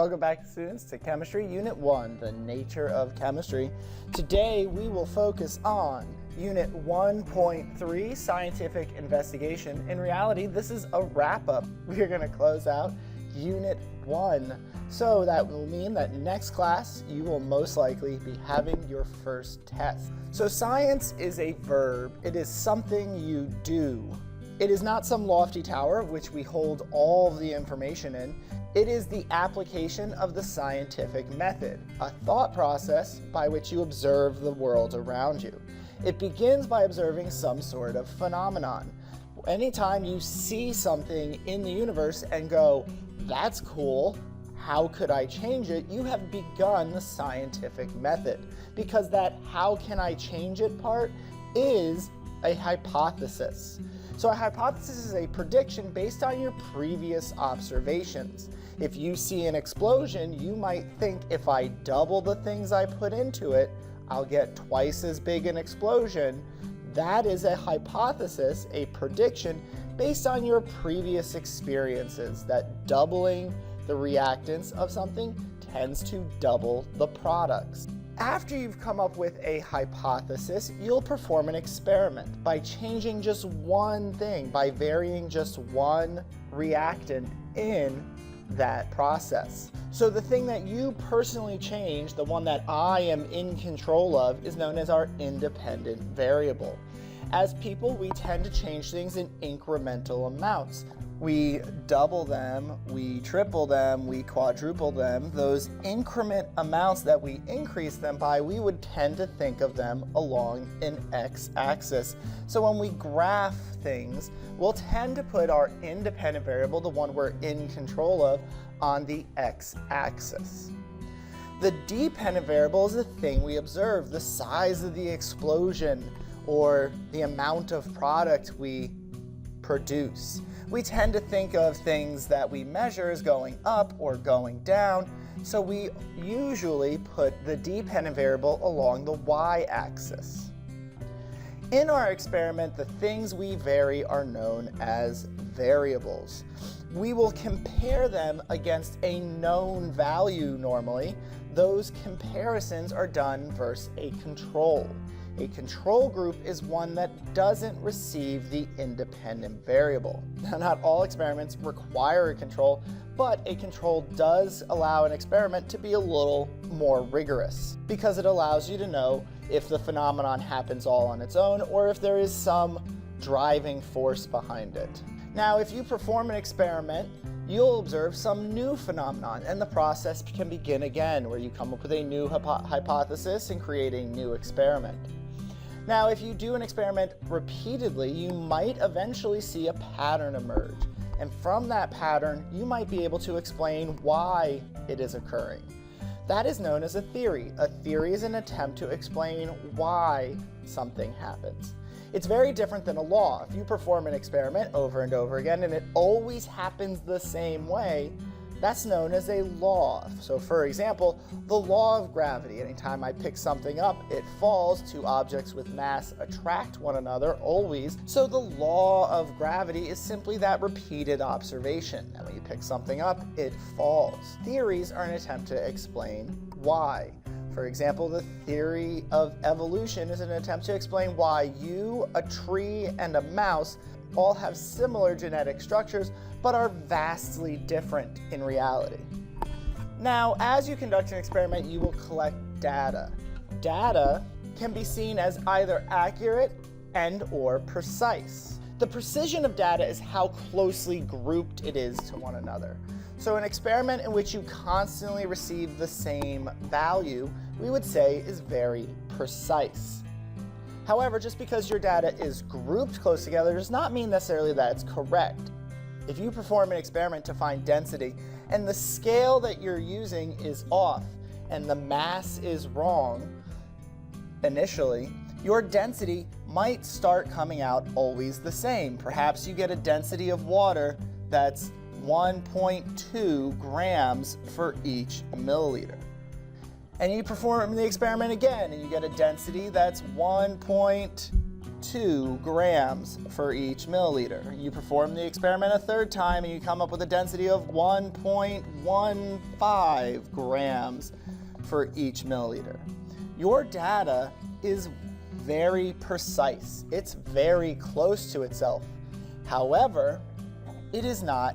Welcome back, students, to Chemistry Unit 1, the nature of chemistry. Today we will focus on Unit 1.3, scientific investigation. In reality, this is a wrap-up. We are going to close out Unit 1. So that will mean that next class you will most likely be having your first test. So science is a verb. It is something you do. It is not some lofty tower which we hold all of the information in. It is the application of the scientific method, a thought process by which you observe the world around you. It begins by observing some sort of phenomenon. Anytime you see something in the universe and go, that's cool, how could I change it? You have begun the scientific method, because that how can I change it part is a hypothesis. So a hypothesis is a prediction based on your previous observations. If you see an explosion, you might think if I double the things I put into it, I'll get twice as big an explosion. That is a hypothesis, a prediction based on your previous experiences, that doubling the reactants of something tends to double the products. After you've come up with a hypothesis, you'll perform an experiment by changing just one thing, by varying just one reactant in that process. So the thing that you personally change, the one that I am in control of, is known as our independent variable. As people, we tend to change things in incremental amounts. We double them, we triple them, we quadruple them. Those increment amounts that we increase them by, we would tend to think of them along an x-axis. So when we graph things, we'll tend to put our independent variable, the one we're in control of, on the x-axis. The dependent variable is the thing we observe, the size of the explosion or the amount of product we produce. We tend to think of things that we measure as going up or going down, so we usually put the dependent variable along the y-axis. In our experiment, the things we vary are known as variables. We will compare them against a known value normally. Those comparisons are done versus a control. A control group is one that doesn't receive the independent variable. Now, not all experiments require a control, but a control does allow an experiment to be a little more rigorous, because it allows you to know if the phenomenon happens all on its own or if there is some driving force behind it. Now, if you perform an experiment, you'll observe some new phenomenon, and the process can begin again, where you come up with a new hypothesis and create a new experiment. Now, if you do an experiment repeatedly, you might eventually see a pattern emerge. And from that pattern, you might be able to explain why it is occurring. That is known as a theory. A theory is an attempt to explain why something happens. It's very different than a law. If you perform an experiment over and over again and it always happens the same way, that's known as a law. So for example, the law of gravity. Anytime I pick something up, it falls. Two objects with mass attract one another always. So the law of gravity is simply that repeated observation. And when you pick something up, it falls. Theories are an attempt to explain why. For example, the theory of evolution is an attempt to explain why you, a tree, and a mouse all have similar genetic structures, but are vastly different in reality. Now, as you conduct an experiment, you will collect data. Data can be seen as either accurate and/or precise. The precision of data is how closely grouped it is to one another. So an experiment in which you constantly receive the same value, we would say is very precise. However, just because your data is grouped close together does not mean necessarily that it's correct. If you perform an experiment to find density and the scale that you're using is off and the mass is wrong initially, your density might start coming out always the same. Perhaps you get a density of water that's 1.2 grams for each milliliter. And you perform the experiment again and you get a density that's 1.2 1.2 grams for each milliliter. You perform the experiment a third time and you come up with a density of 1.15 grams for each milliliter. Your data is very precise. It's very close to itself. However, it is not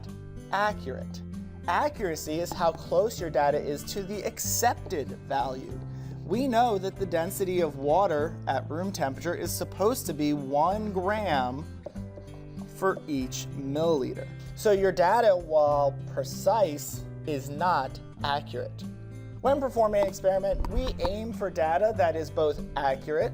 accurate. Accuracy is how close your data is to the accepted value. We know that the density of water at room temperature is supposed to be 1 gram for each milliliter. So your data, while precise, is not accurate. When performing an experiment, we aim for data that is both accurate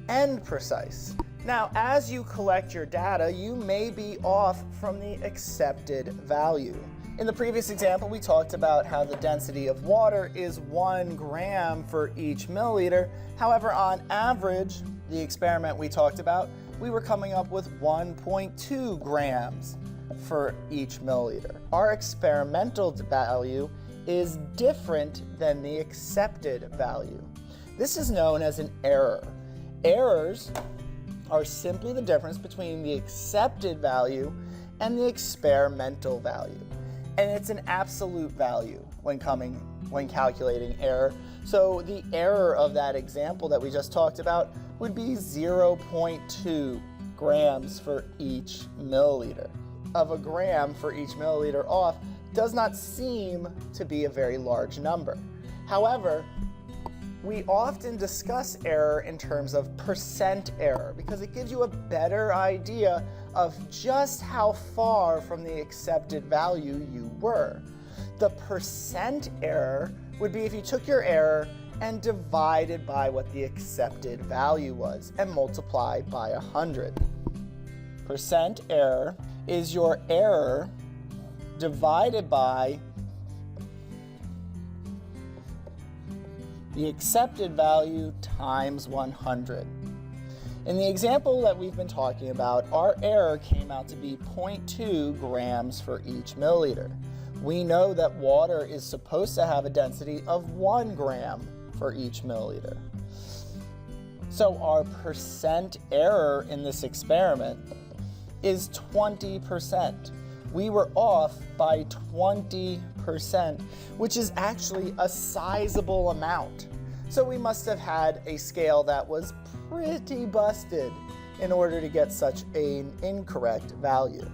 and precise. Now, as you collect your data, you may be off from the accepted value. In the previous example, we talked about how the density of water is 1 gram for each milliliter. However, on average, the experiment we talked about, we were coming up with 1.2 grams for each milliliter. Our experimental value is different than the accepted value. This is known as an error. Errors are simply the difference between the accepted value and the experimental value. And it's an absolute value when calculating error. So the error of that example that we just talked about would be 0.2 grams for each milliliter. Of a gram for each milliliter off does not seem to be a very large number. However, we often discuss error in terms of percent error because it gives you a better idea of just how far from the accepted value you were. The percent error would be if you took your error and divided by what the accepted value was and multiplied by 100. Percent error is your error divided by the accepted value times 100. In the example that we've been talking about, our error came out to be 0.2 grams for each milliliter. We know that water is supposed to have a density of 1 gram for each milliliter. So our percent error in this experiment is 20%. We were off by 20%, which is actually a sizable amount. So we must have had a scale that was pretty busted in order to get such an incorrect value.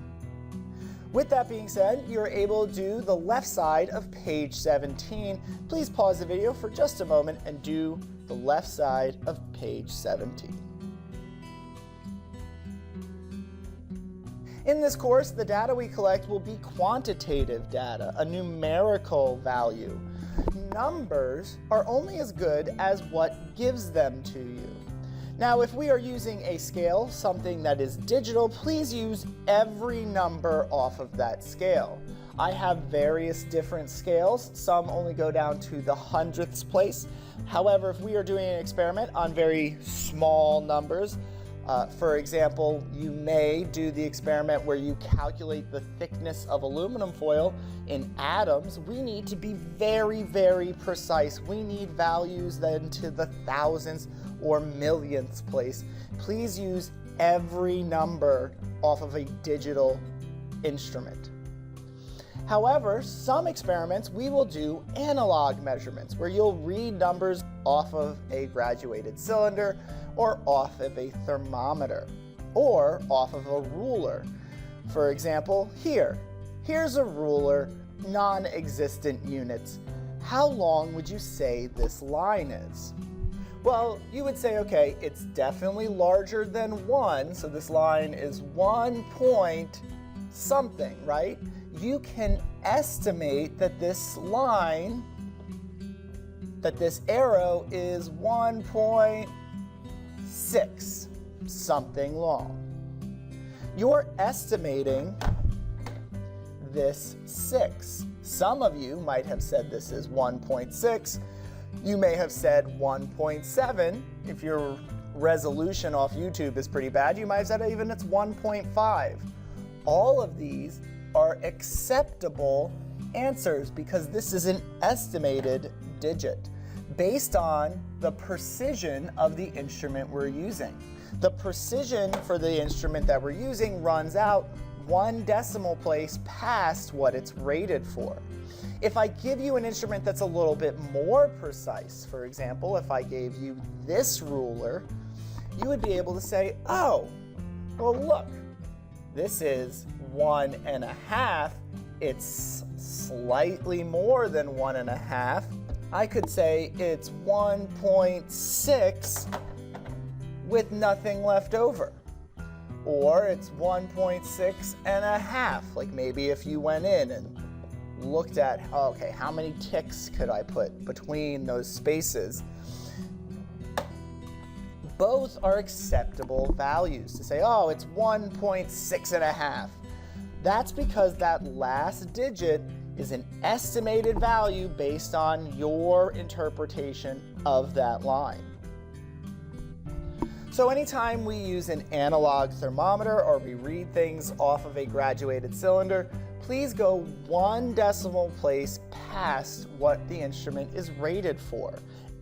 With that being said, you're able to do the left side of page 17. Please pause the video for just a moment and do the left side of page 17. In this course, the data we collect will be quantitative data, a numerical value. Numbers are only as good as what gives them to you. Now, if we are using a scale, something that is digital, please use every number off of that scale. I have various different scales. Some only go down to the hundredths place. However, if we are doing an experiment on very small numbers, for example, you may do the experiment where you calculate the thickness of aluminum foil in atoms. We need to be very, very precise. We need values then to the thousandths or millionths place. Please use every number off of a digital instrument. However, some experiments we will do analog measurements where you'll read numbers off of a graduated cylinder or off of a thermometer or off of a ruler. For example, here's a ruler, non-existent units. How long would you say this line is? Well, you would say, okay, it's definitely larger than 1, so this line is 1 point something, right? You can estimate that this line, that this arrow is 1.6 something long. You're estimating this 6. Some of you might have said this is 1.6. You may have said 1.7. If your resolution off YouTube is pretty bad, you might have said even it's 1.5. All of these are acceptable answers because this is an estimated digit based on the precision of the instrument we're using. The precision for the instrument that we're using runs out 1 decimal place past what it's rated for. If I give you an instrument that's a little bit more precise, for example, if I gave you this ruler, you would be able to say, oh, well look, this is 1.5. It's slightly more than 1.5. I could say it's 1.6 with nothing left over. Or it's 1.6.5. Like maybe if you went in and looked at, okay, how many ticks could I put between those spaces? Both are acceptable values to say, oh, it's 1.6.5. That's because that last digit is an estimated value based on your interpretation of that line. So anytime we use an analog thermometer or we read things off of a graduated cylinder, please go 1 decimal place past what the instrument is rated for.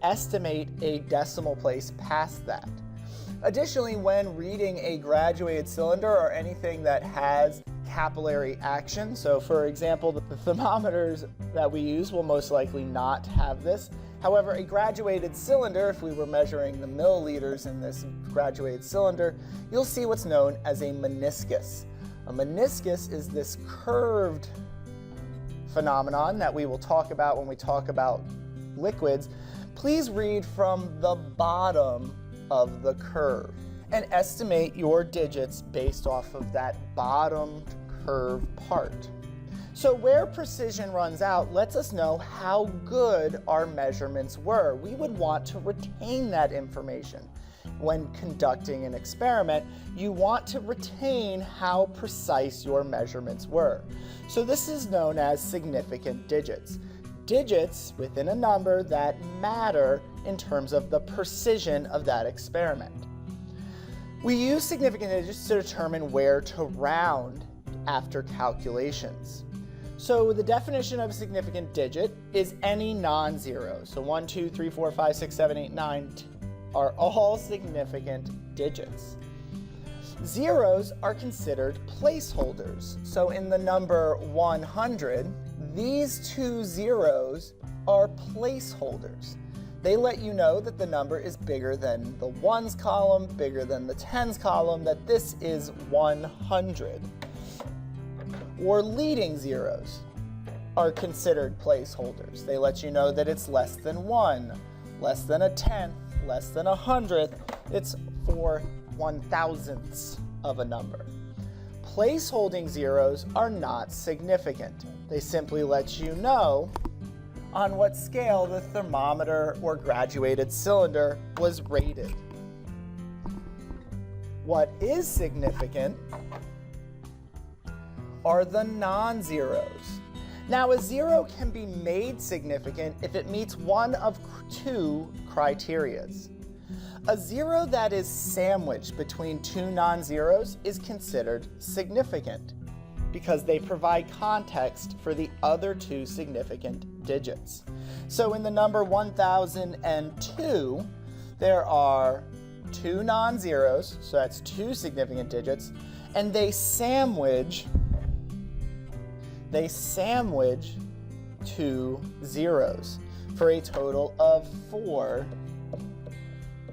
Estimate a decimal place past that. Additionally, when reading a graduated cylinder or anything that has capillary action, so for example, the thermometers that we use will most likely not have this. However, a graduated cylinder, if we were measuring the milliliters in this graduated cylinder, you'll see what's known as a meniscus. A meniscus is this curved phenomenon that we will talk about when we talk about liquids. Please read from the bottom of the curve and estimate your digits based off of that bottom curve part. So where precision runs out lets us know how good our measurements were. We would want to retain that information. When conducting an experiment, you want to retain how precise your measurements were. So this is known as significant digits. Digits within a number that matter in terms of the precision of that experiment. We use significant digits to determine where to round after calculations. So the definition of a significant digit is any non-zero. So 1, 2, 3, 4, 5, 6, 7, 8, 9 are all significant digits. Zeros are considered placeholders. So in the number 100, these 2 zeros are placeholders. They let you know that the number is bigger than the ones column, bigger than the tens column, that this is 100. Or leading zeros are considered placeholders. They let you know that it's less than 1, less than a tenth, less than 100th. It's 4 1,000ths of a number. Placeholding zeros are not significant. They simply let you know on what scale the thermometer or graduated cylinder was rated. What is significant are the non-zeros. Now, a zero can be made significant if it meets one of 2 criterias. A zero that is sandwiched between 2 non-zeros is considered significant because they provide context for the other 2 significant digits. So in the number 1002, there are 2 non-zeros, so that's 2 significant digits, and they sandwich 2 zeros for a total of 4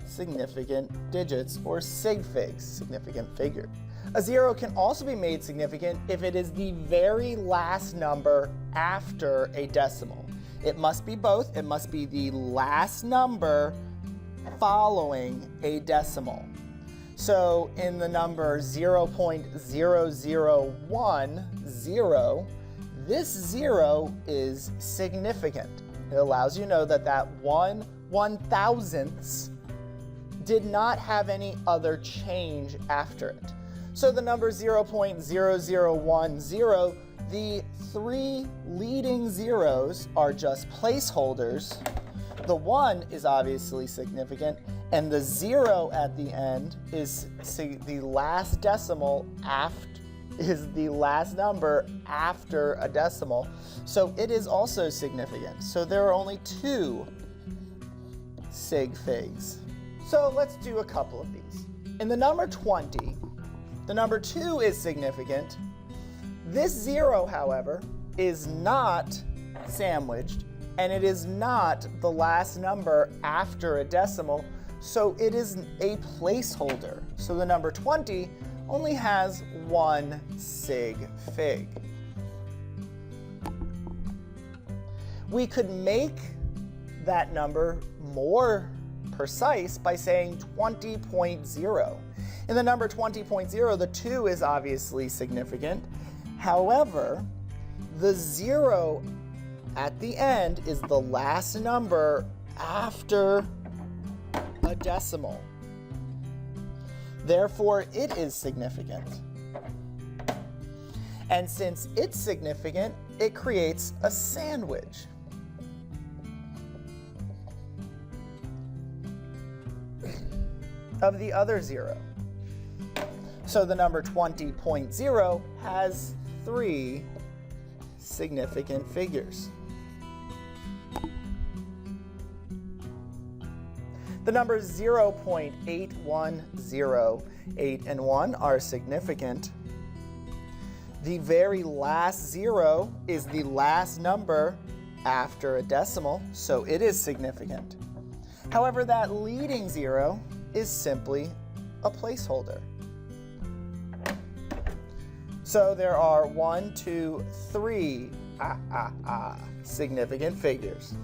significant digits, or sig figs, significant figure. A zero can also be made significant if it is the very last number after a decimal. It must be both. It must be the last number following a decimal. So in the number 0.0010, this 0 is significant. It allows you to know that that 1 1,000ths did not have any other change after it. So the number 0.0010, the 3 leading zeros are just placeholders. The 1 is obviously significant, and the 0 at the end is the last decimal is the last number after a decimal. So it is also significant. So there are only 2 sig figs. So let's do a couple of these. In the number 20, the number 2 is significant. This 0, however, is not sandwiched, and it is not the last number after a decimal, so it is a placeholder. So the number 20 only has one sig fig. We could make that number more precise by saying 20.0. In the number 20.0, the 2 is obviously significant. However, the 0 at the end is the last number after a decimal. Therefore, it is significant. And since it's significant, it creates a sandwich. Of the other 0. So the number 20.0 has 3 significant figures. The numbers 0.8108 and 1 are significant. The very last 0 is the last number after a decimal, so it is significant. However, that leading 0 is simply a placeholder. So there are 1, 2, 3 significant figures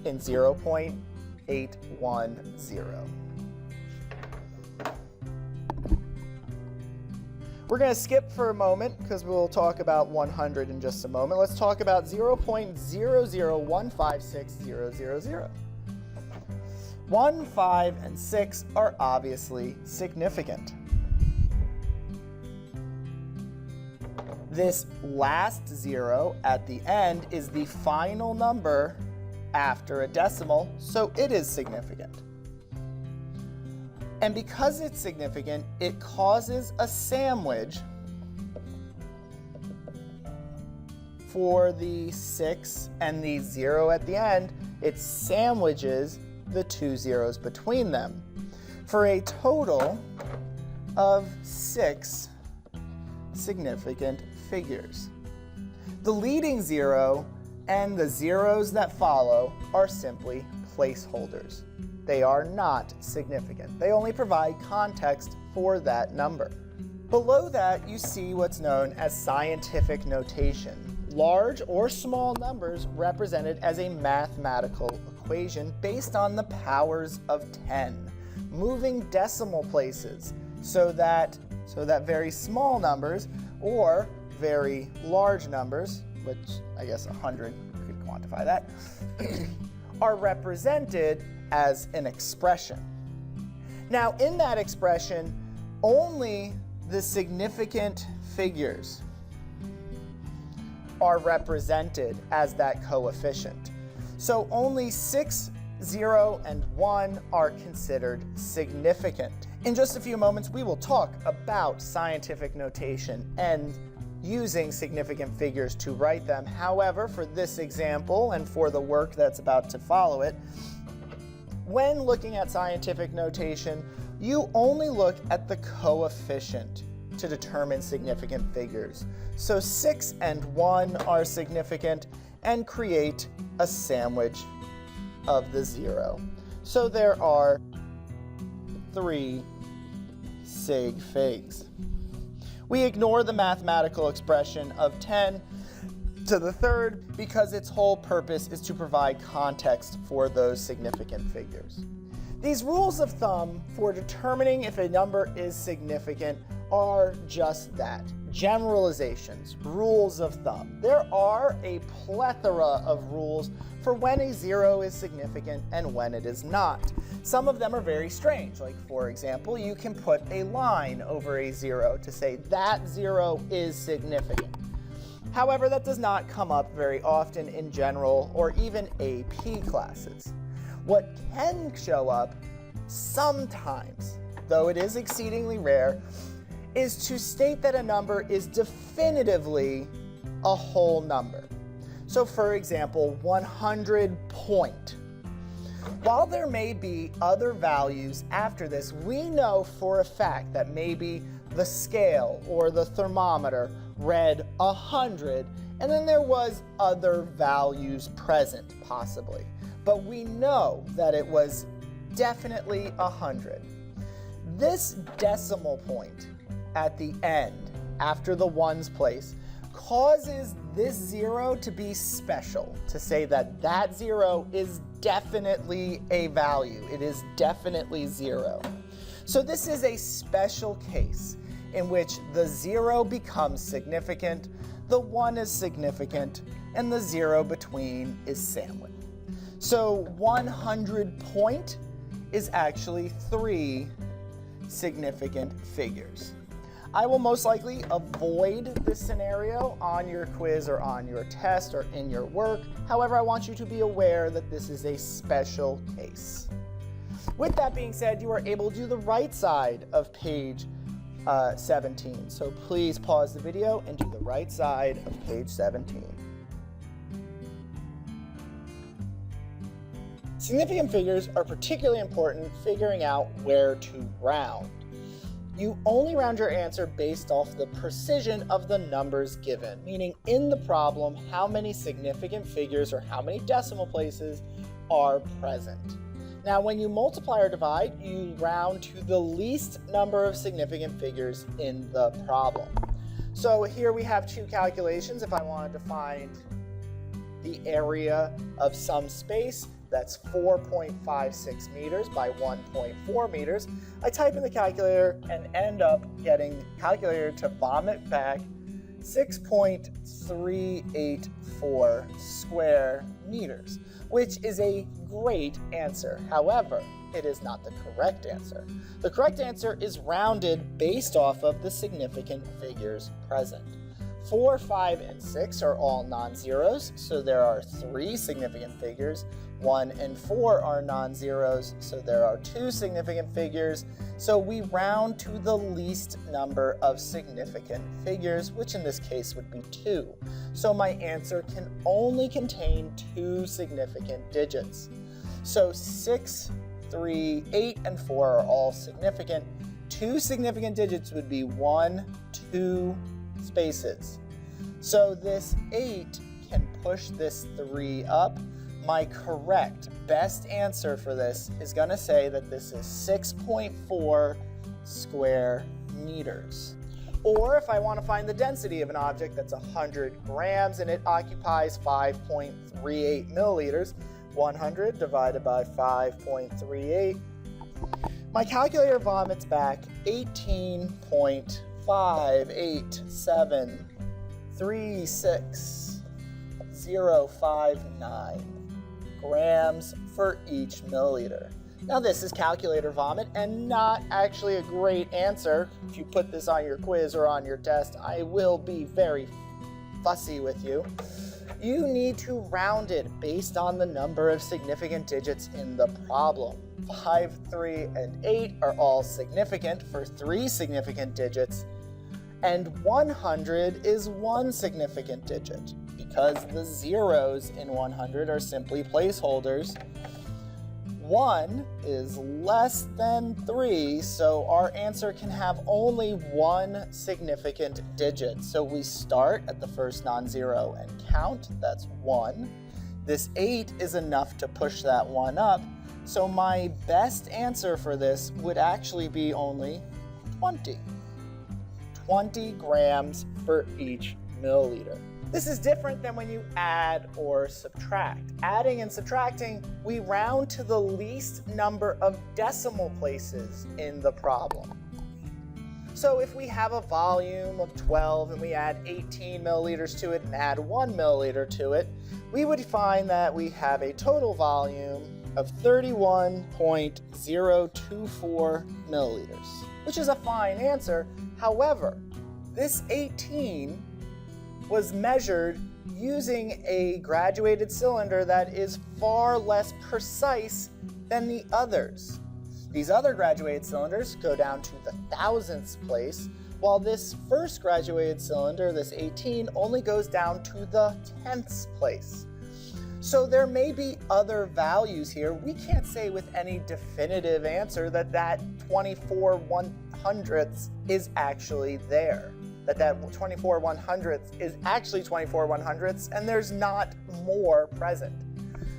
in 0.810. We're going to skip for a moment because we'll talk about 100 in just a moment. Let's talk about 0.00156,000. 1, 5, and 6 are obviously significant. This last 0 at the end is the final number after a decimal, so it is significant. And because it's significant, it causes a sandwich for the 6 and the 0 at the end. It sandwiches the 2 zeros between them for a total of 6 significant figures. The leading 0 and the zeros that follow are simply placeholders. They are not significant. They only provide context for that number. Below that, you see what's known as scientific notation. Large or small numbers represented as a mathematical equation based on the powers of 10, moving decimal places so that very small numbers or very large numbers, which I guess 100 could quantify that, are represented as an expression. Now, in that expression, only the significant figures are represented as that coefficient. So only 6, 0, and 1 are considered significant. In just a few moments, we will talk about scientific notation and using significant figures to write them. However, for this example and for the work that's about to follow it, when looking at scientific notation, you only look at the coefficient to determine significant figures. So 6 and 1 are significant and create a sandwich of the 0. So there are 3 sig figs. We ignore the mathematical expression of 10 to the third because its whole purpose is to provide context for those significant figures. These rules of thumb for determining if a number is significant are just that, generalizations, rules of thumb. There are a plethora of rules for when a 0 is significant and when it is not. Some of them are very strange, like for example, you can put a line over a 0 to say that 0 is significant. However, that does not come up very often in general or even AP classes. What can show up sometimes, though it is exceedingly rare, is to state that a number is definitively a whole number. So for example, 100 point. While there may be other values after this, we know for a fact that maybe the scale or the thermometer read 100, and then there was other values present, possibly. But we know that it was definitely 100. This decimal point at the end, after the ones place, causes this zero to be special, to say that that zero is definitely a value. It is definitely 0. So this is a special case in which the 0 becomes significant, the 1 is significant, and the 0 between is silent. So 100 point is actually 3 significant figures. I will most likely avoid this scenario on your quiz or on your test or in your work. However, I want you to be aware that this is a special case. With that being said, you are able to do the right side of page 17. So please pause the video and do the right side of page 17. Significant figures are particularly important figuring out where to round. You only round your answer based off the precision of the numbers given, meaning in the problem, how many significant figures or how many decimal places are present. Now, when you multiply or divide, you round to the least number of significant figures in the problem. So here we have two calculations. If I wanted to find the area of some space, that's 4.56 meters by 1.4 meters. I type in the calculator and end up getting the calculator to vomit back 6.384 square meters, which is a great answer. However, it is not the correct answer. The correct answer is rounded based off of the significant figures present. 4, 5, and 6 are all non-zeros, so there are 3 significant figures. 1 and 4 are non-zeros, so there are 2 significant figures. So we round to the least number of significant figures, which in this case would be 2. So my answer can only contain 2 significant digits. So 6, 3, 8, and 4 are all significant. 2 significant digits would be 1, 2 spaces. So this 8 can push this 3 up. My correct best answer for this is going to say that this is 6.4 square meters. Or if I want to find the density of an object that's 100 grams and it occupies 5.38 milliliters, 100 divided by 5.38, my calculator vomits back 18.58736059 grams for each milliliter. Now this is calculator vomit and not actually a great answer. If you put this on your quiz or on your test, I will be very fussy with you. You need to round it based on the number of significant digits in the problem. 5, 3, and 8 are all significant for 3 significant digits, and 100 is 1 significant digit. Because the zeros in 100 are simply placeholders, 1 is less than 3, so our answer can have only 1 significant digit. So we start at the first non-zero and count, that's 1. This 8 is enough to push that 1 up, so my best answer for this would actually be only 20. 20 grams for each milliliter. This is different than when you add or subtract. Adding and subtracting, we round to the least number of decimal places in the problem. So if we have a volume of 12 and we add 18 milliliters to it and add 1 milliliter to it, we would find that we have a total volume of 31.024 milliliters, which is a fine answer. However, this 18 was measured using a graduated cylinder that is far less precise than the others. These other graduated cylinders go down to the thousandths place, while this first graduated cylinder, this 18, only goes down to the tenths place. So there may be other values here. We can't say with any definitive answer that that 24/100ths is actually there. That 24/100ths is actually 24/100ths and there's not more present.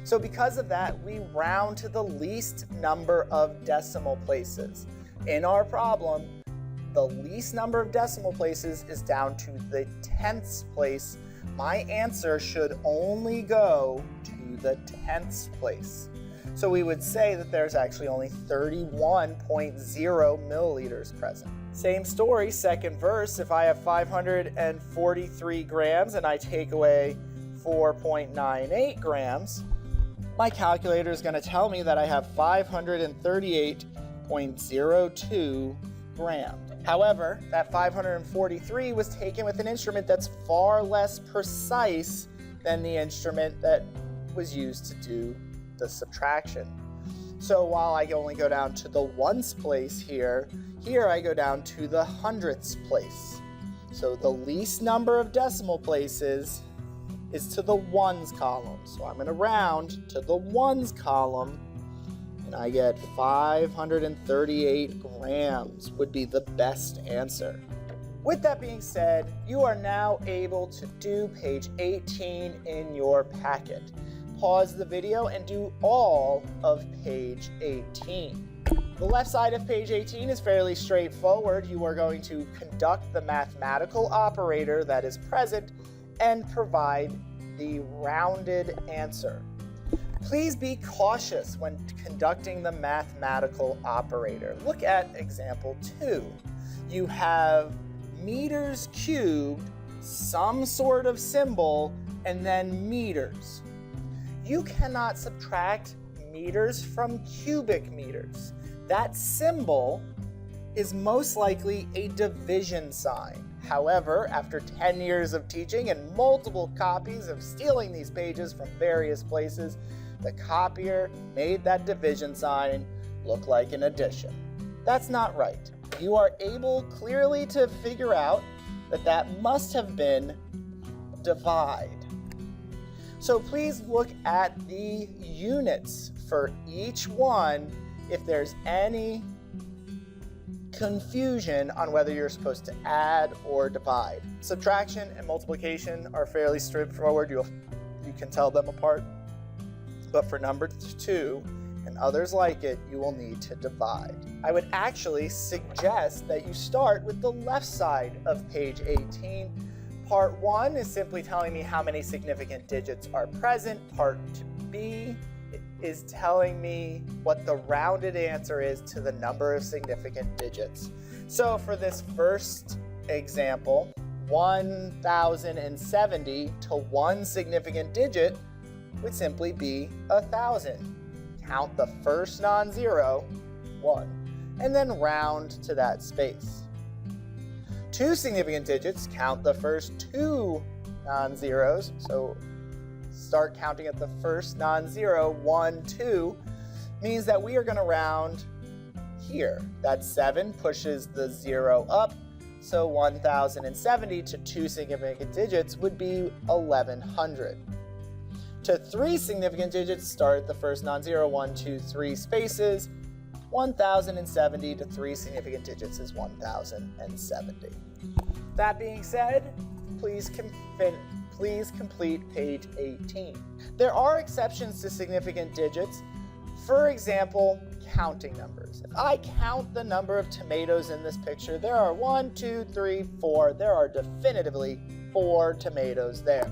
So because of that, we round to the least number of decimal places. In our problem, the least number of decimal places is down to the tenths place. My answer should only go to the tenths place. So we would say that there's actually only 31.0 milliliters present. Same story, second verse. If I have 543 grams and I take away 4.98 grams, my calculator is going to tell me that I have 538.02 grams. However, that 543 was taken with an instrument that's far less precise than the instrument that was used to do the subtraction. So while I only go down to the ones place here I go down to the hundredths place. So the least number of decimal places is to the ones column. So I'm going to round to the ones column, and I get 538 grams would be the best answer. With that being said, you are now able to do page 18 in your packet. Pause the video and do all of page 18. The left side of page 18 is fairly straightforward. You are going to conduct the mathematical operator that is present and provide the rounded answer. Please be cautious when conducting the mathematical operator. Look at example 2. You have meters cubed, some sort of symbol, and then meters. You cannot subtract meters from cubic meters. That symbol is most likely a division sign. However, after 10 years of teaching and multiple copies of stealing these pages from various places, the copier made that division sign look like an addition. That's not right. You are able clearly to figure out that that must have been divide. So please look at the units for each one if there's any confusion on whether you're supposed to add or divide. Subtraction and multiplication are fairly straightforward. You can tell them apart. But for number 2 and others like it, you will need to divide. I would actually suggest that you start with the left side of page 18. Part 1 is simply telling me how many significant digits are present. Part B is telling me what the rounded answer is to the number of significant digits. So for this first example, 1,070 to one significant digit would simply be 1,000. Count the first non-zero, 1, and then round to that space. Two significant digits, count the first 2 non-zeros, so start counting at the first non-zero, 1, 2, means that we are going to round here. That 7 pushes the 0 up, so 1,070 to 2 significant digits would be 1,100. To 3 significant digits, start at the first non-zero, 1, 2, 3 spaces. 1,070 to 3 significant digits is 1,070. That being said, please complete page 18. There are exceptions to significant digits. For example, counting numbers. If I count the number of tomatoes in this picture, there are 1, 2, 3, 4. There are definitively 4 tomatoes there.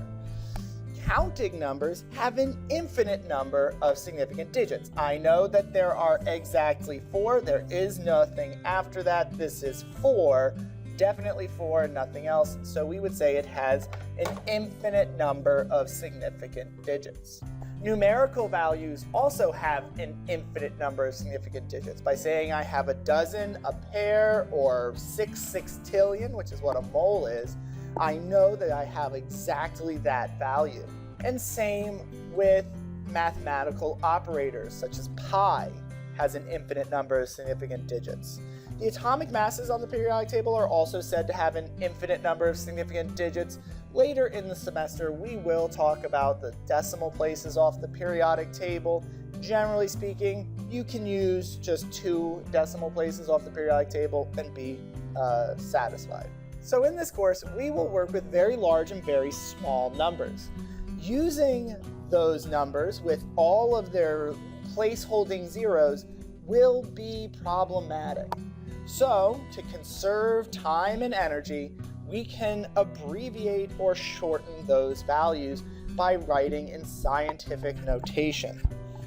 Counting numbers have an infinite number of significant digits. I know that there are exactly 4. There is nothing after that. This is 4. Definitely 4, nothing else. So we would say it has an infinite number of significant digits. Numerical values also have an infinite number of significant digits. By saying I have a dozen, a pair, or 6 sextillion, which is what a mole is, I know that I have exactly that value. And same with mathematical operators, such as pi has an infinite number of significant digits. The atomic masses on the periodic table are also said to have an infinite number of significant digits. Later in the semester, we will talk about the decimal places off the periodic table. Generally speaking, you can use just 2 decimal places off the periodic table and be satisfied. So in this course, we will work with very large and very small numbers. Using those numbers with all of their place-holding zeros will be problematic. So, to conserve time and energy, we can abbreviate or shorten those values by writing in scientific notation.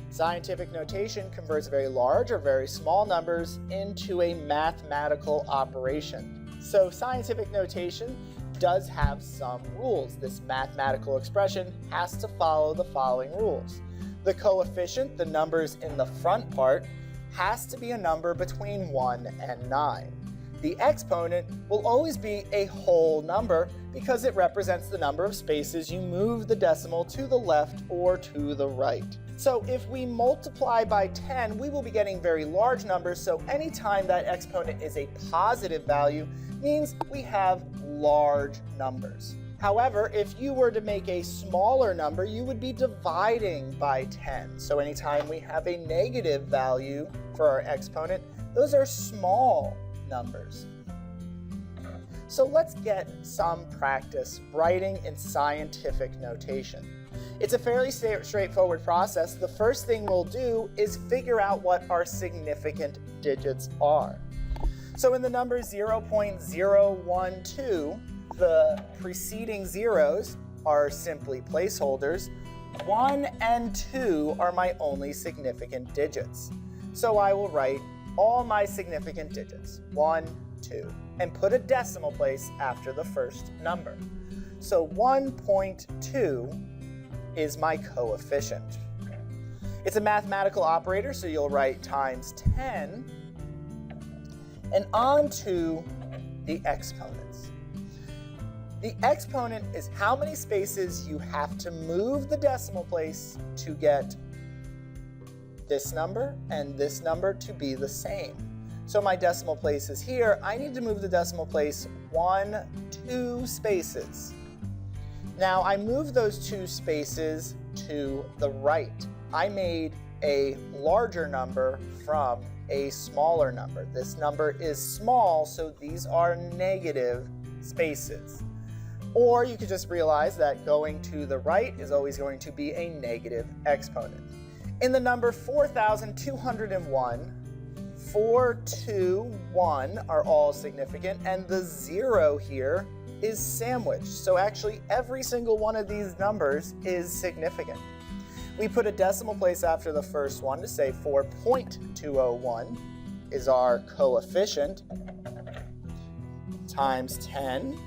Scientific notation converts very large or very small numbers into a mathematical operation. So scientific notation does have some rules. This mathematical expression has to follow the following rules. The coefficient, the numbers in the front part, has to be a number between 1 and 9. The exponent will always be a whole number because it represents the number of spaces you move the decimal to the left or to the right. So if we multiply by 10, we will be getting very large numbers, so anytime that exponent is a positive value means we have large numbers. However, if you were to make a smaller number, you would be dividing by 10. So anytime we have a negative value for our exponent, those are small numbers. So let's get some practice writing in scientific notation. It's a fairly straightforward process. The first thing we'll do is figure out what our significant digits are. So in the number 0.012, the preceding zeros are simply placeholders. 1 and 2 are my only significant digits. So I will write all my significant digits, 1, 2, and put a decimal place after the first number. So 1.2 is my coefficient. It's a mathematical operator, so you'll write times 10 and onto the exponents. The exponent is how many spaces you have to move the decimal place to get this number and this number to be the same. So my decimal place is here. I need to move the decimal place 2 spaces. Now I moved those 2 spaces to the right. I made a larger number from a smaller number. This number is small, so these are negative spaces. Or you could just realize that going to the right is always going to be a negative exponent. In the number 4,201, 4, 2, 1 are all significant, and the 0 here is sandwiched. So actually every single one of these numbers is significant. We put a decimal place after the first one to say 4.201 is our coefficient times 10.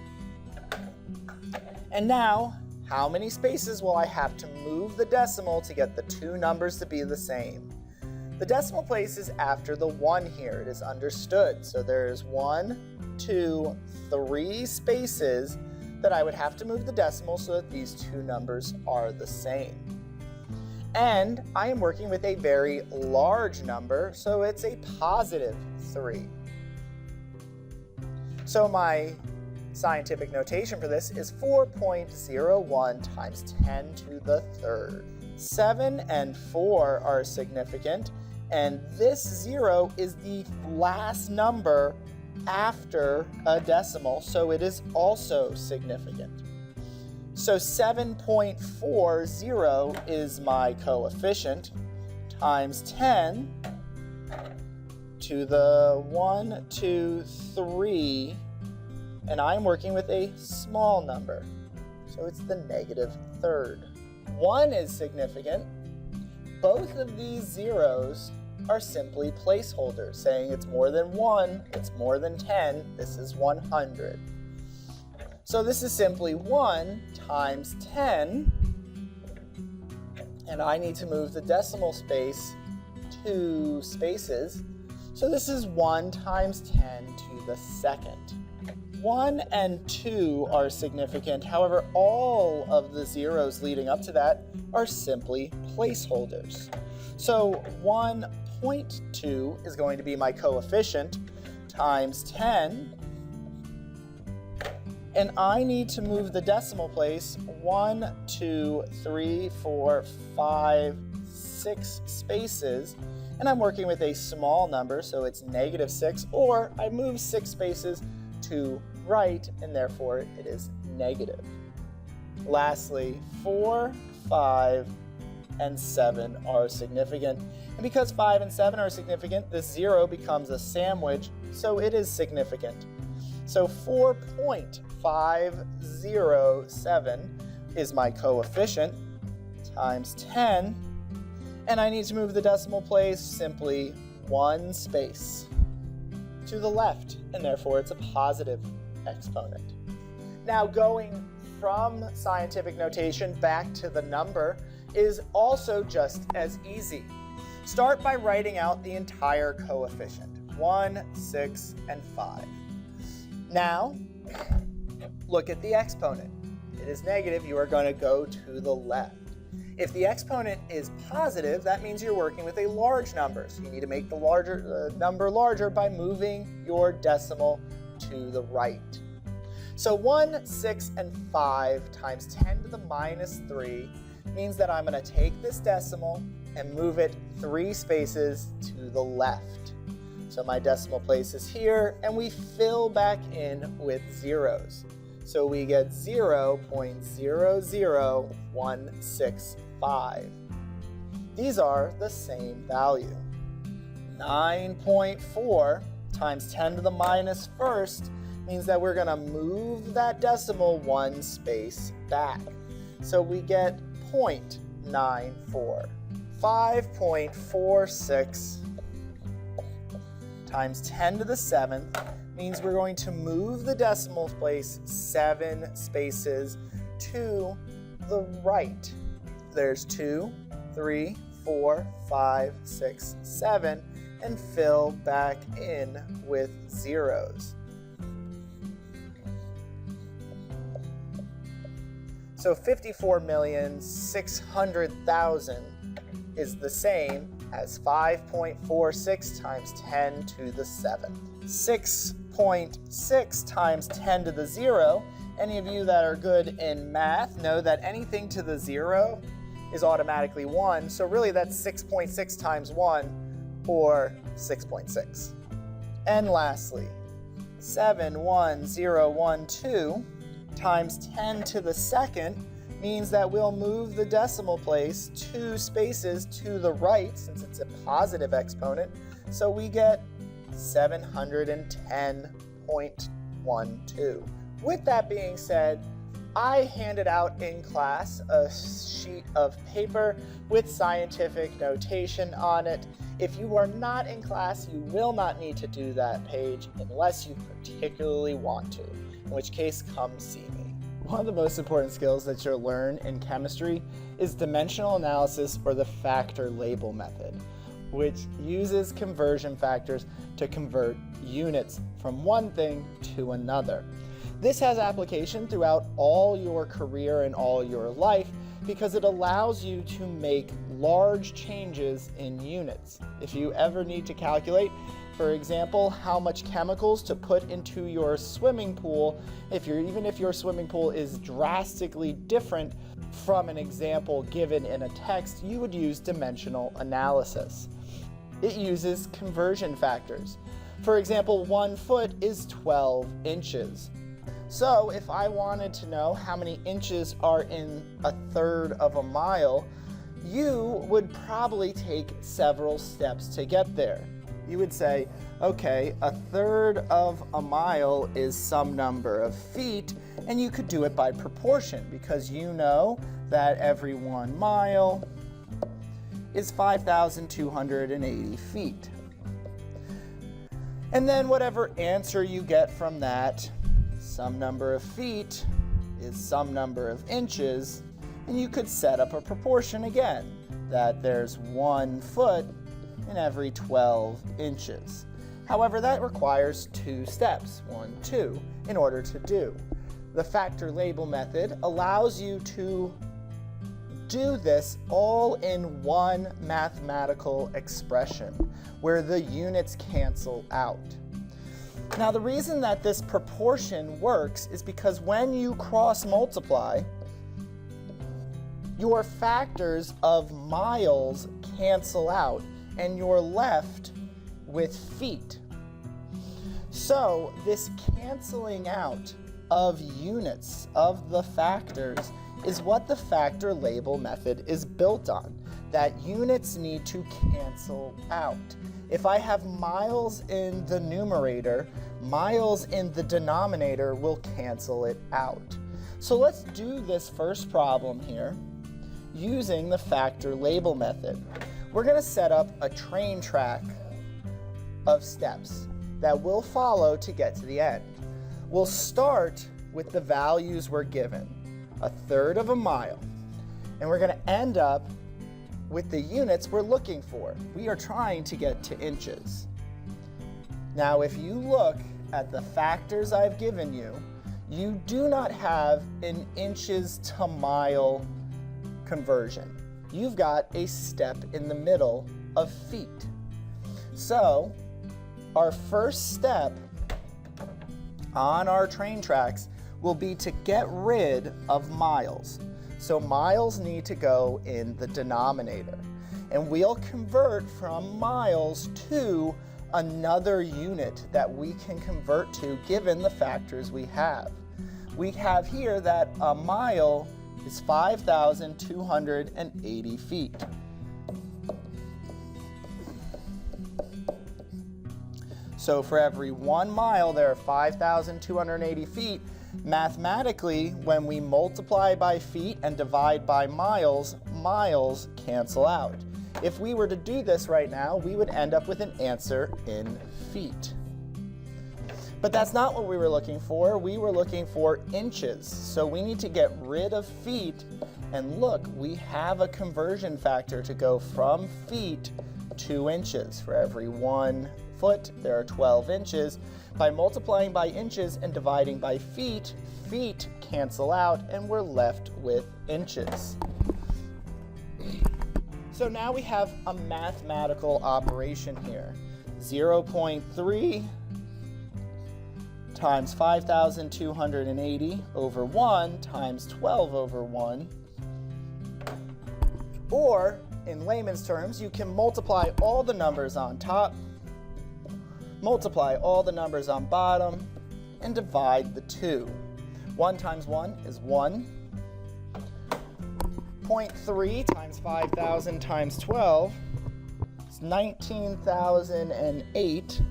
And now, how many spaces will I have to move the decimal to get the 2 numbers to be the same? The decimal place is after the 1 here. It is understood. So there's 1, 2, 3 spaces that I would have to move the decimal so that these 2 numbers are the same. And I am working with a very large number, so it's a positive 3. So my scientific notation for this is 4.01 times 10 to the third. 7 and 4 are significant, and this 0 is the last number after a decimal, so it is also significant. So 7.40 is my coefficient times 10 to the 1, 2, 3, and I'm working with a small number, so it's the negative third. 1 is significant. Both of these zeros are simply placeholders, saying it's more than 1, it's more than 10, this is 100. So this is simply 1 times 10, and I need to move the decimal space 2 spaces. So this is 1 times 10 to the second. 1 and 2 are significant. However, all of the zeros leading up to that are simply placeholders. So 1.2 is going to be my coefficient times 10, and I need to move the decimal place 1, 2, 3, 4, 5, 6 spaces, and I'm working with a small number, so it's -6, or I move 6 spaces to right, and therefore it is negative. Lastly, 4, 5, and 7 are significant. And because 5 and 7 are significant, the 0 becomes a sandwich, so it is significant. So 4.507 is my coefficient times 10, and I need to move the decimal place simply 1 space to the left, and therefore it's a positive exponent. Now, going from scientific notation back to the number is also just as easy. Start by writing out the entire coefficient, 1, 6, and 5. Now, look at the exponent. It is negative, you are going to go to the left. If the exponent is positive, that means you're working with a large number. So you need to make the number larger by moving your decimal to the right. So 1, 6, and 5 times 10 to the -3 means that I'm going to take this decimal and move it 3 spaces to the left. So my decimal place is here, and we fill back in with zeros. So we get 0.00165. These are the same value. 9.4 times 10 to the -1st means that we're going to move that decimal 1 space back. So we get 0.94. 5.46 times 10 to the 7th means we're going to move the decimal place 7 spaces to the right. There's 2, 3, 4, 5, 6, 7, and fill back in with zeros. So 54,600,000 is the same as 5.46 times 10 to the 7th. 6.6 times 10 to the 0, any of you that are good in math know that anything to the 0 is automatically 1, so really that's 6.6 times 1, or 6.6. And lastly, 71012 times 10 to the 2nd means that we'll move the decimal place 2 spaces to the right since it's a positive exponent, so we get 710.12. With that being said, I handed out in class a sheet of paper with scientific notation on it. If you are not in class, you will not need to do that page unless you particularly want to, in which case, come see me. One of the most important skills that you'll learn in chemistry is dimensional analysis, or the factor label method, which uses conversion factors to convert units from one thing to another. This has application throughout all your career and all your life because it allows you to make large changes in units. If you ever need to calculate, for example, how much chemicals to put into your swimming pool, even if your swimming pool is drastically different from an example given in a text, you would use dimensional analysis. It uses conversion factors. For example, 1 foot is 12 inches. So if I wanted to know how many inches are in 1/3 of a mile, you would probably take several steps to get there. You would say, okay, 1/3 of a mile is some number of feet, and you could do it by proportion because you know that every 1 mile is 5,280 feet. And then whatever answer you get from that, some number of feet is some number of inches, and you could set up a proportion again, that there's 1 foot in every 12 inches. However, that requires 2 steps, 1, 2, in order to do. The factor label method allows you to do this all in one mathematical expression where the units cancel out. Now, the reason that this proportion works is because when you cross multiply, your factors of miles cancel out and you're left with feet. So this canceling out of units of the factors is what the factor label method is built on, that units need to cancel out. If I have miles in the numerator, miles in the denominator will cancel it out. So let's do this first problem here using the factor label method. We're going to set up a train track of steps that we'll follow to get to the end. We'll start with the values we're given, 1/3 of a mile, and we're going to end up with the units we're looking for. We are trying to get to inches. Now, if you look at the factors I've given you, you do not have an inches to mile conversion. You've got a step in the middle of feet. So, our first step on our train tracks will be to get rid of miles. So miles need to go in the denominator. And we'll convert from miles to another unit that we can convert to given the factors we have. We have here that a mile is 5,280 feet. So for every 1 mile, there are 5,280 feet. Mathematically, when we multiply by feet and divide by miles, miles cancel out. If we were to do this right now, we would end up with an answer in feet. But that's not what we were looking for. We were looking for inches. So we need to get rid of feet. And look, we have a conversion factor to go from feet to inches. For every 1 foot, there are 12 inches. By multiplying by inches and dividing by feet, feet cancel out and we're left with inches. So now we have a mathematical operation here. 0.3 times 5,280 over 1 times 12 over 1. Or, in layman's terms, you can multiply all the numbers on top, multiply all the numbers on bottom, and divide the two. 1 times 1 is 1. 0.3 times 5,000 times 12 is 19,008.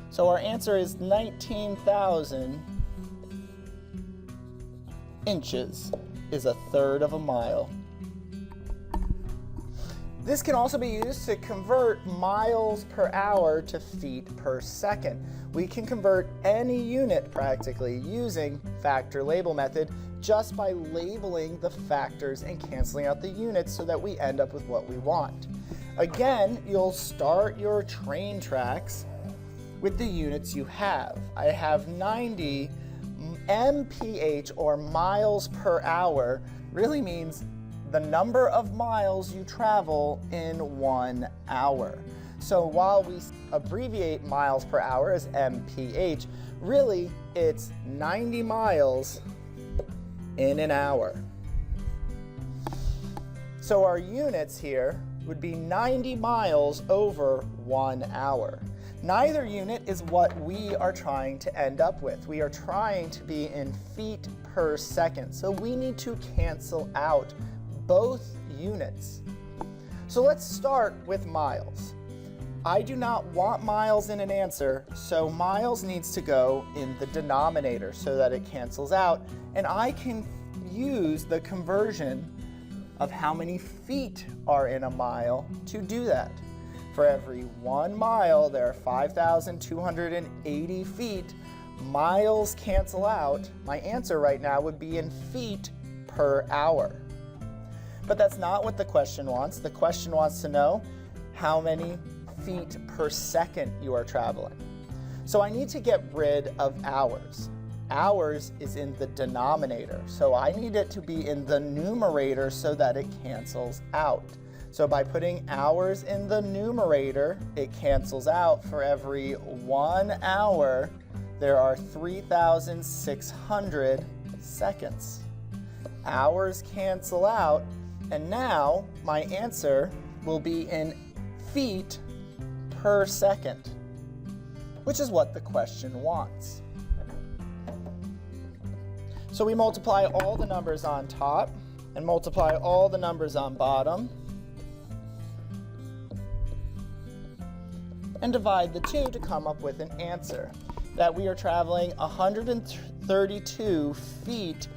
So our answer is 19,000 inches is 1/3 of a mile. This can also be used to convert miles per hour to feet per second. We can convert any unit practically using factor label method just by labeling the factors and canceling out the units so that we end up with what we want. Again, you'll start your train tracks with the units you have. I have 90 mph, or miles per hour, really means the number of miles you travel in 1 hour. So while we abbreviate miles per hour as mph, really it's 90 miles in an hour. So our units here would be 90 miles over 1 hour. Neither unit is what we are trying to end up with. We are trying to be in feet per second. So we need to cancel out both units. So let's start with miles. I do not want miles in an answer, so miles needs to go in the denominator so that it cancels out, and I can use the conversion of how many feet are in a mile to do that. For every 1 mile, there are 5,280 feet. Miles cancel out. My answer right now would be in feet per hour. But that's not what the question wants. The question wants to know how many feet per second you are traveling. So I need to get rid of hours. Hours is in the denominator, so I need it to be in the numerator so that it cancels out. So by putting hours in the numerator, it cancels out. For every 1 hour, there are 3,600 seconds. Hours cancel out, and now my answer will be in feet per second, which is what the question wants. So we multiply all the numbers on top and multiply all the numbers on bottom and divide the two to come up with an answer that we are traveling 132 feet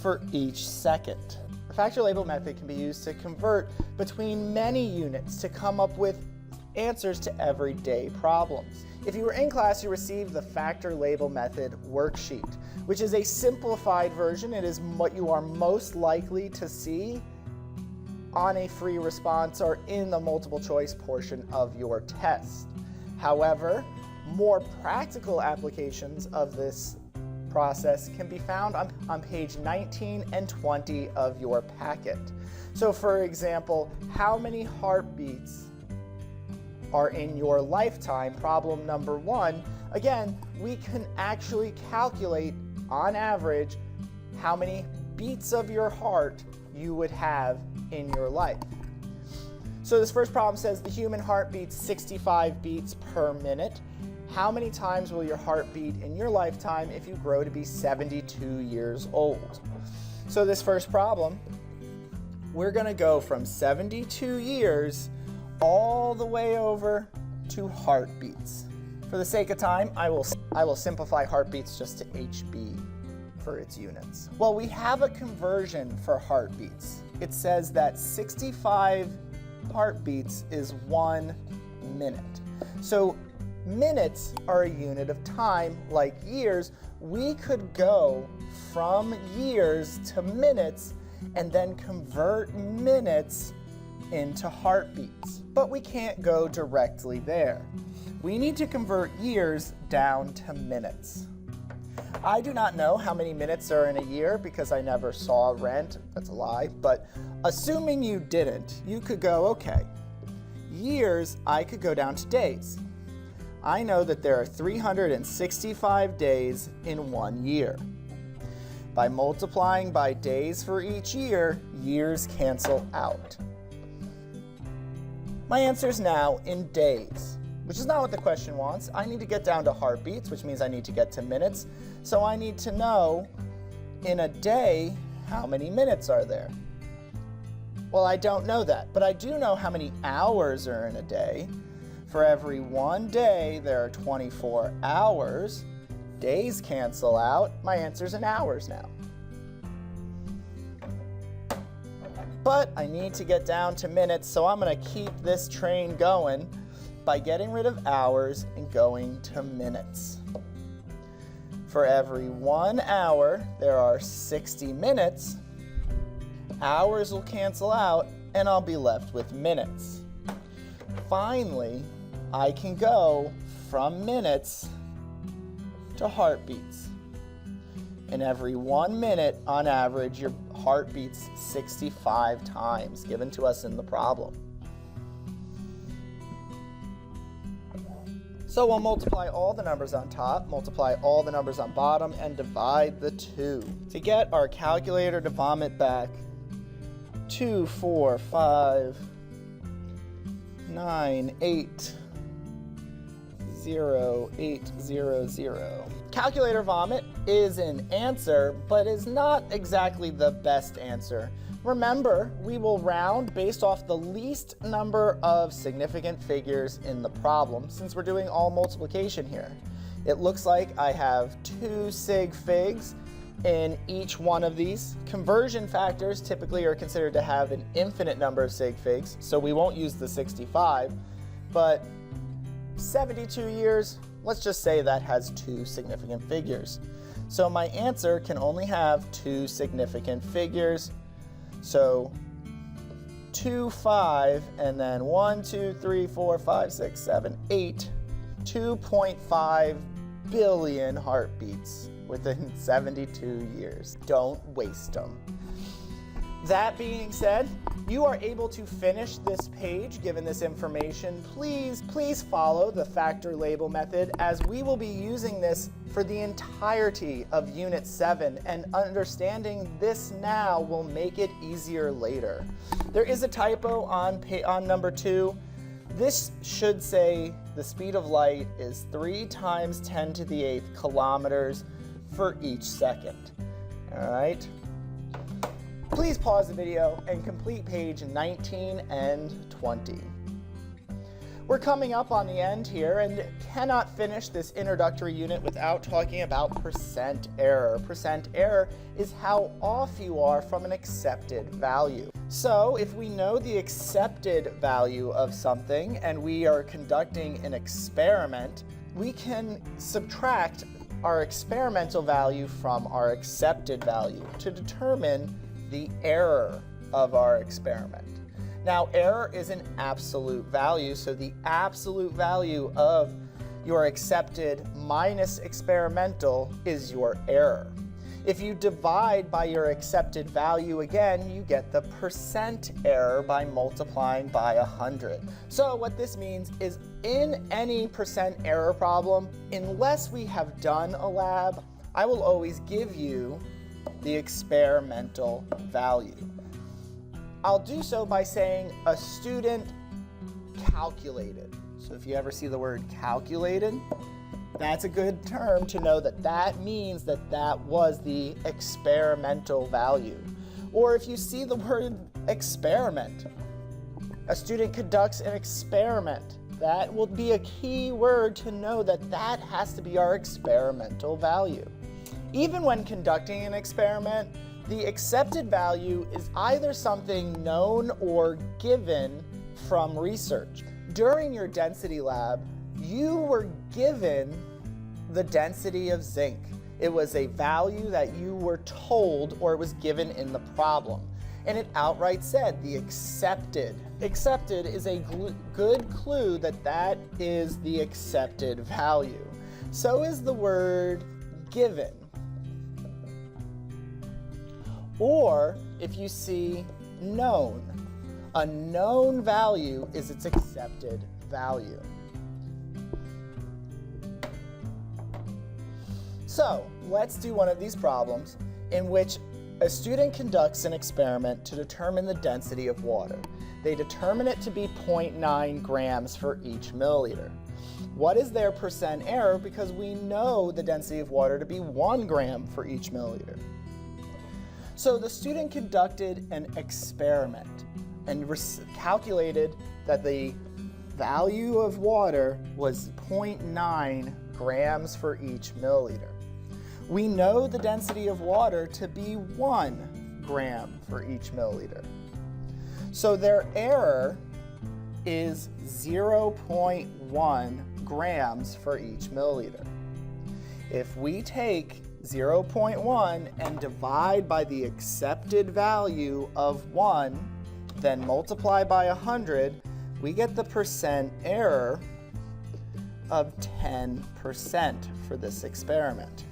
for each second. The factor label method can be used to convert between many units to come up with answers to everyday problems. If you were in class, you received the factor label method worksheet, which is a simplified version. It is what you are most likely to see on a free response or in the multiple choice portion of your test. However, more practical applications of this process can be found on page 19 and 20 of your packet. So for example, how many heartbeats are in your lifetime? Problem number 1. Again, we can actually calculate on average how many beats of your heart you would have in your life. So this first problem says the human heart beats 65 beats per minute. How many times will your heart beat in your lifetime if you grow to be 72 years old? So this first problem, we're going to go from 72 years all the way over to heartbeats. For the sake of time, I will simplify heartbeats just to HB for its units. Well, we have a conversion for heartbeats. It says that 65 heartbeats is 1 minute. So minutes are a unit of time, like years. We could go from years to minutes and then convert minutes into heartbeats. But we can't go directly there. We need to convert years down to minutes. I do not know how many minutes are in a year because I never saw Rent. That's a lie. But assuming you didn't, you could go, okay, years, I could go down to days. I know that there are 365 days in 1 year. By multiplying by days for each year, years cancel out. My answer is now in days, which is not what the question wants. I need to get down to heartbeats, which means I need to get to minutes. So I need to know in a day, how many minutes are there? Well, I don't know that, but I do know how many hours are in a day. For every 1 day, there are 24 hours. Days cancel out. My answer's in hours now. But I need to get down to minutes, so I'm going to keep this train going by getting rid of hours and going to minutes. For every 1 hour, there are 60 minutes. Hours will cancel out, and I'll be left with minutes. Finally, I can go from minutes to heartbeats. In every 1 minute, on average, your heart beats 65 times, given to us in the problem. So we'll multiply all the numbers on top, multiply all the numbers on bottom, and divide the two. To get our calculator to vomit back 2, 4, 5, 9, 8, 0, 8, 0, 0. Calculator vomit is an answer, but is not exactly the best answer. Remember, we will round based off the least number of significant figures in the problem, since we're doing all multiplication here. It looks like I have 2 sig figs in each one of these. Conversion factors typically are considered to have an infinite number of sig figs, so we won't use the 65, but 72 years, let's just say that has 2 significant figures. So my answer can only have 2 significant figures. So 2, 5, and then 1, 2, 3, 4, 5, 6, 7, 8, 2.5 billion heartbeats within 72 years. Don't waste them. That being said, you are able to finish this page given this information. Please follow the factor label method, as we will be using this for the entirety of Unit 7, and understanding this now will make it easier later. There is a typo on number 2. This should say the speed of light is 3 times 10 to the 8th kilometers for each second. All right. Please pause the video and complete page 19 and 20. We're coming up on the end here and cannot finish this introductory unit without talking about percent error. Percent error is how off you are from an accepted value. So if we know the accepted value of something and we are conducting an experiment, we can subtract our experimental value from our accepted value to determine the error of our experiment. Now, error is an absolute value, so the absolute value of your accepted minus experimental is your error. If you divide by your accepted value again, you get the percent error by multiplying by 100. So what this means is, in any percent error problem, unless we have done a lab, I will always give you the experimental value. I'll do so by saying a student calculated. So if you ever see the word calculated, that's a good term to know that that means that that was the experimental value. Or if you see the word experiment, a student conducts an experiment. That will be a key word to know that that has to be our experimental value. Even when conducting an experiment, the accepted value is either something known or given from research. During your density lab, you were given the density of zinc. It was a value that you were told, or it was given in the problem. And it outright said the accepted. Accepted is a good clue that that is the accepted value. So is the word given. Or if you see known, a known value is its accepted value. So let's do one of these problems in which a student conducts an experiment to determine the density of water. They determine it to be 0.9 grams for each milliliter. What is their percent error? Because we know the density of water to be 1 gram for each milliliter. So the student conducted an experiment and calculated that the value of water was 0.9 grams for each milliliter. We know the density of water to be 1 gram for each milliliter. So their error is 0.1 grams for each milliliter. If we take 0.1 and divide by the accepted value of 1, then multiply by 100, we get the percent error of 10% for this experiment.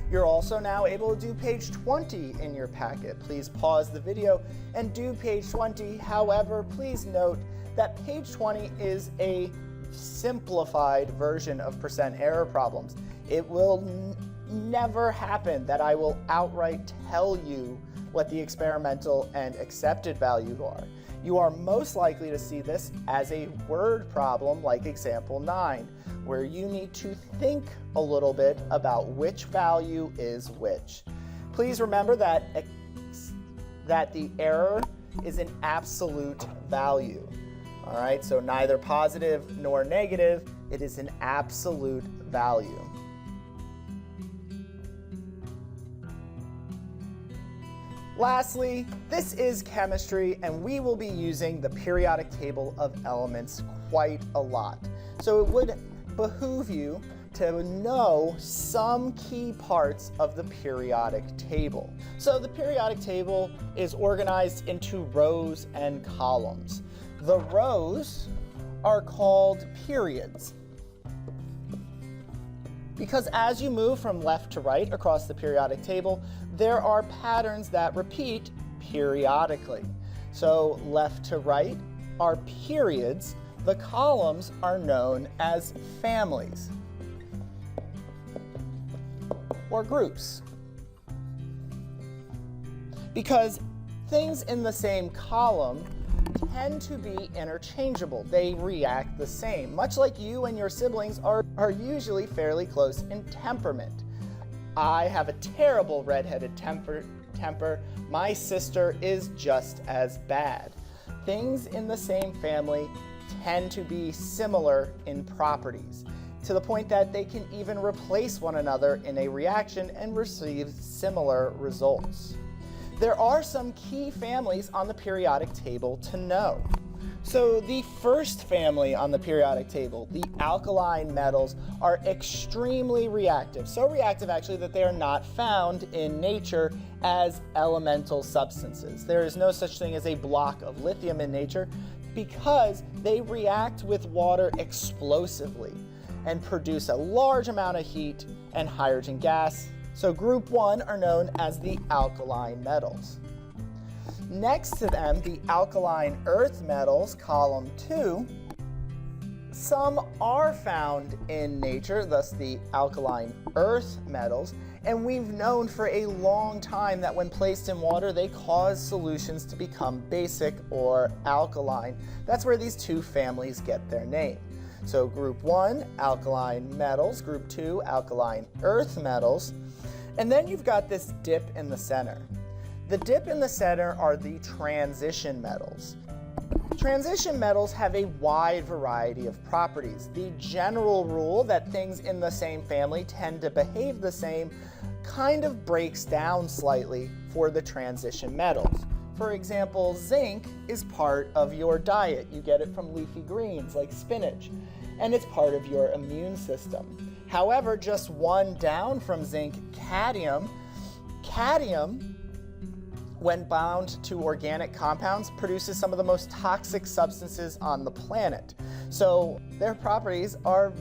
You're also now able to do page 20 in your packet. Please pause the video and do page 20. However, please note that page 20 is a simplified version of percent error problems. It will never happen that I will outright tell you what the experimental and accepted value are. You are most likely to see this as a word problem like example 9, where you need to think a little bit about which value is which. Please remember that the error is an absolute value. All right, so neither positive nor negative, it is an absolute value. Lastly, this is chemistry, and we will be using the periodic table of elements quite a lot. So it would behoove you to know some key parts of the periodic table. So the periodic table is organized into rows and columns. The rows are called periods, because as you move from left to right across the periodic table, there are patterns that repeat periodically. So left to right are periods. The columns are known as families or groups, because things in the same column tend to be interchangeable. They react the same. Much like you and your siblings are usually fairly close in temperament. I have a terrible redheaded temper. My sister is just as bad. Things in the same family tend to be similar in properties, to the point that they can even replace one another in a reaction and receive similar results. There are some key families on the periodic table to know. So the first family on the periodic table, the alkaline metals, are extremely reactive. So reactive actually that they are not found in nature as elemental substances. There is no such thing as a block of lithium in nature because they react with water explosively and produce a large amount of heat and hydrogen gas. So group 1 are known as the alkaline metals. Next to them, the alkaline earth metals, column 2, some are found in nature, thus the alkaline earth metals, and we've known for a long time that when placed in water, they cause solutions to become basic or alkaline. That's where these two families get their name. So group 1, alkaline metals, group 2, alkaline earth metals, and then you've got this dip in the center. The dip in the center are the transition metals. Transition metals have a wide variety of properties. The general rule that things in the same family tend to behave the same kind of breaks down slightly for the transition metals. For example, zinc is part of your diet. You get it from leafy greens like spinach, and it's part of your immune system. However, just one down from zinc, cadmium, when bound to organic compounds, produces some of the most toxic substances on the planet. So their properties are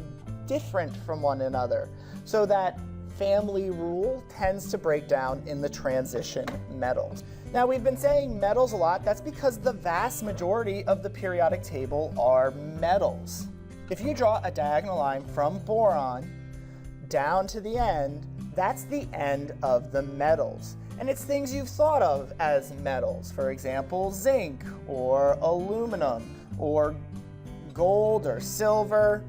different from one another. So that family rule tends to break down in the transition metals. Now, we've been saying metals a lot. That's because the vast majority of the periodic table are metals. If you draw a diagonal line from boron down to the end, that's the end of the metals. And it's things you've thought of as metals. For example, zinc or aluminum or gold or silver,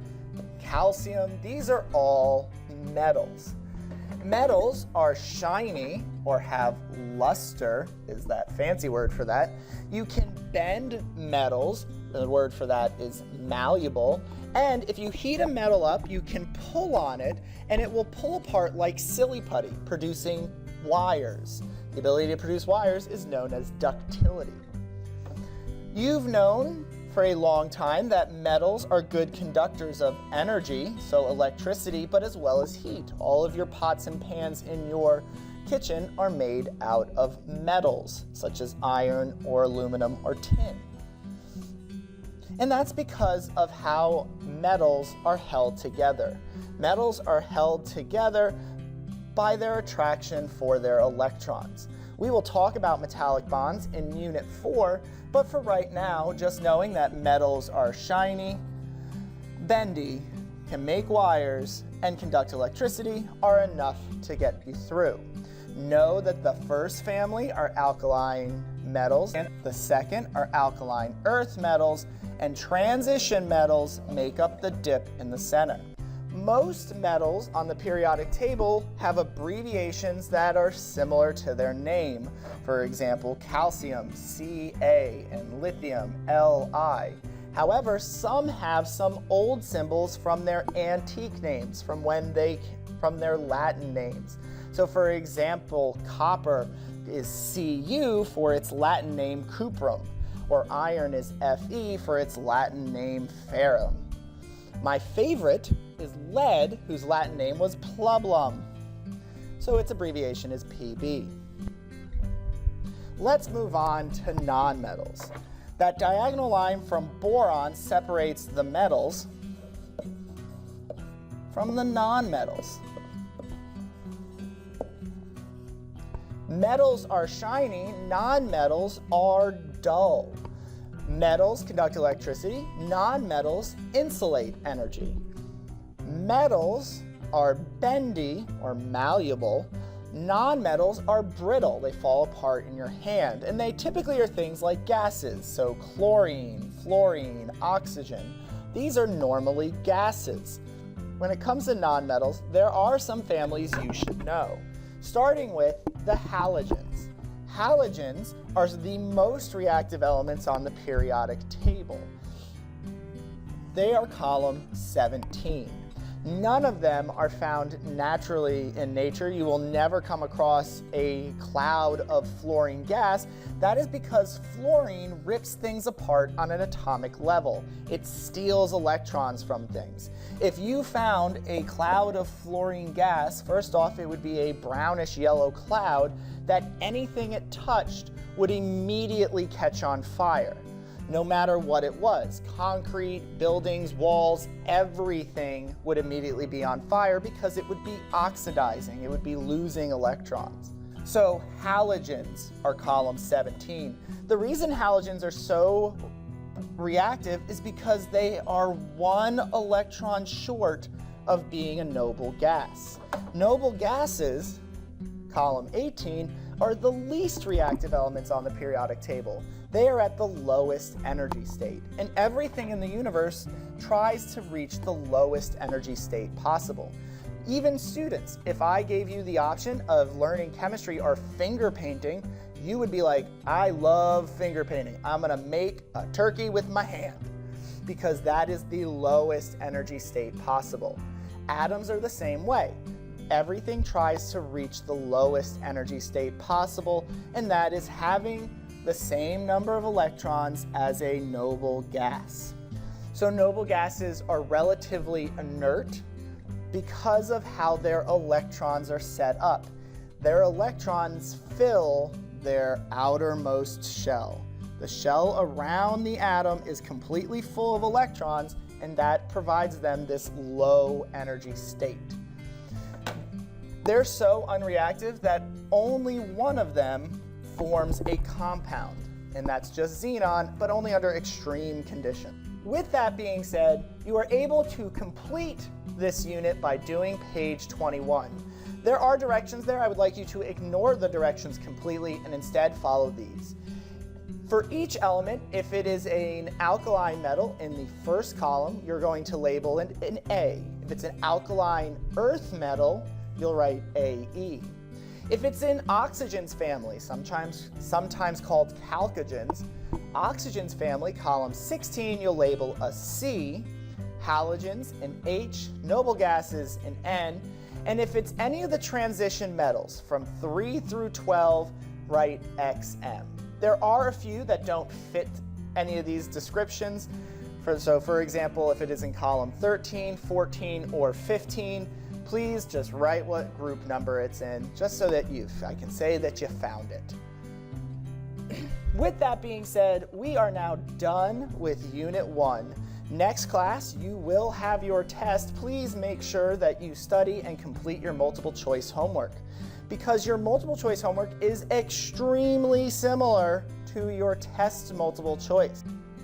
calcium. These are all metals. Metals are shiny or have luster, is that fancy word for that. You can bend metals. The word for that is malleable. And if you heat a metal up, you can pull on it and it will pull apart like silly putty, producing wires. The ability to produce wires is known as ductility. You've known for a long time that metals are good conductors of energy, so electricity, but as well as heat. All of your pots and pans in your kitchen are made out of metals, such as iron or aluminum or tin. And that's because of how metals are held together. Metals are held together by their attraction for their electrons. We will talk about metallic bonds in Unit 4, but for right now, just knowing that metals are shiny, bendy, can make wires, and conduct electricity are enough to get you through. Know that the first family are alkaline metals, and the second are alkaline earth metals, and transition metals make up the dip in the center. Most metals on the periodic table have abbreviations that are similar to their name. For example, calcium, Ca, and lithium, Li. However, some have some old symbols from their antique names, from their Latin names. So for example, copper is Cu for its Latin name cuprum, or iron is Fe for its Latin name ferrum. My favorite is lead, whose Latin name was plublum, so its abbreviation is Pb. Let's move on to nonmetals. That diagonal line from boron separates the metals from the nonmetals. Metals are shiny, non-metals are dull. Metals conduct electricity, non-metals insulate energy. Metals are bendy or malleable. Non-metals are brittle, they fall apart in your hand, and they typically are things like gases, so chlorine, fluorine, oxygen. These are normally gases. When it comes to non-metals, there are some families you should know, starting with the halogens. Halogens are the most reactive elements on the periodic table. They are column 17. None of them are found naturally in nature. You will never come across a cloud of fluorine gas. That is because fluorine rips things apart on an atomic level. It steals electrons from things. If you found a cloud of fluorine gas, first off, it would be a brownish yellow cloud that anything it touched would immediately catch on fire. No matter what it was, concrete, buildings, walls, everything would immediately be on fire because it would be oxidizing, it would be losing electrons. So halogens are column 17. The reason halogens are so reactive is because they are one electron short of being a noble gas. Noble gases, column 18, are the least reactive elements on the periodic table. They are at the lowest energy state, and everything in the universe tries to reach the lowest energy state possible. Even students, if I gave you the option of learning chemistry or finger painting, you would be like, I love finger painting. I'm gonna make a turkey with my hand, because that is the lowest energy state possible. Atoms are the same way. Everything tries to reach the lowest energy state possible, and that is having the same number of electrons as a noble gas. So noble gases are relatively inert because of how their electrons are set up. Their electrons fill their outermost shell. The shell around the atom is completely full of electrons, and that provides them this low energy state. They're so unreactive that only one of them forms a compound, and that's just xenon, but only under extreme conditions. With that being said, you are able to complete this unit by doing page 21. There are directions there. I would like you to ignore the directions completely and instead follow these. For each element, if it is an alkaline metal in the first column, you're going to label it an A. If it's an alkaline earth metal, you'll write AE. If it's in oxygen's family, sometimes called chalcogens, oxygen's family, column 16, you'll label a C, halogens an H, noble gases an N, and if it's any of the transition metals from 3 through 12, write XM. There are a few that don't fit any of these descriptions. So for example, if it is in column 13, 14, or 15, please just write what group number it's in, just so that I can say that you found it. With that being said, we are now done with Unit 1. Next class, you will have your test. Please make sure that you study and complete your multiple choice homework, because your multiple choice homework is extremely similar to your test multiple choice.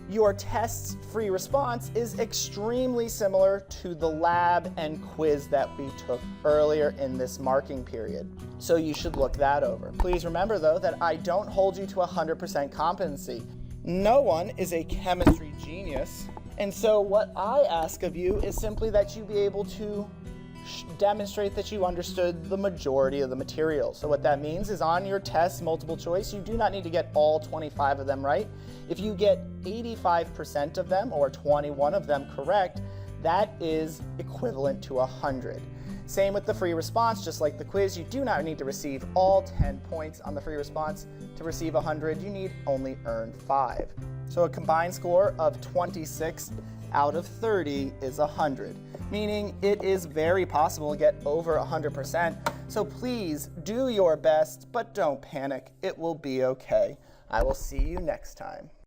Your test's free response is extremely similar to the lab and quiz that we took earlier in this marking period. So you should look that over. Please remember though that I don't hold you to 100% competency. No one is a chemistry genius. And so what I ask of you is simply that you be able to demonstrate that you understood the majority of the material. So what that means is on your test multiple choice, you do not need to get all 25 of them right. If you get 85% of them or 21 of them correct, that is equivalent to 100. Same with the free response, just like the quiz, you do not need to receive all 10 points on the free response to receive 100. You need only earn 5. So a combined score of 26 out of 30 is 100, meaning it is very possible to get over 100%. So please do your best, but don't panic. It will be okay. I will see you next time.